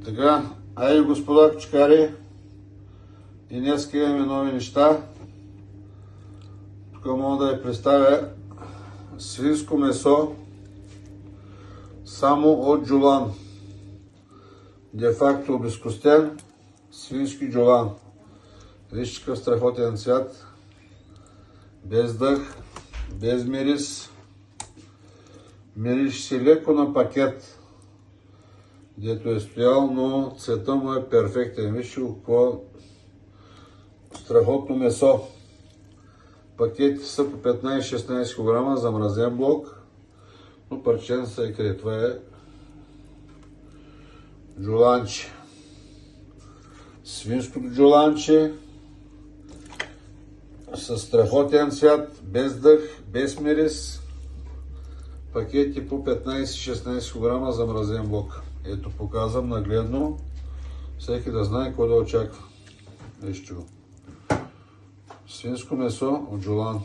Така, айде господа кочкари, и днес имаме нови неща. Тук мога да ви представя свинско месо само от джулан. Де-факто обезкостен свински джулан. Вижте какъв страхотен цвят, без дъх, без мирис. Мирише си леко на пакет, дето е стоял, но цветът му е перфектен. Вижте какво страхотно месо. Пакети са по 15-16 кг, замразен блок, но парчен са и къде. Това е джуланче. Свинското джуланче със страхотен цвят, без дъх, без мирис. Пакети по 15-16 кг замразен блок. Ето, показвам нагледно, всеки да знае какво да очаква. Вижте го. Свинско месо от джулан.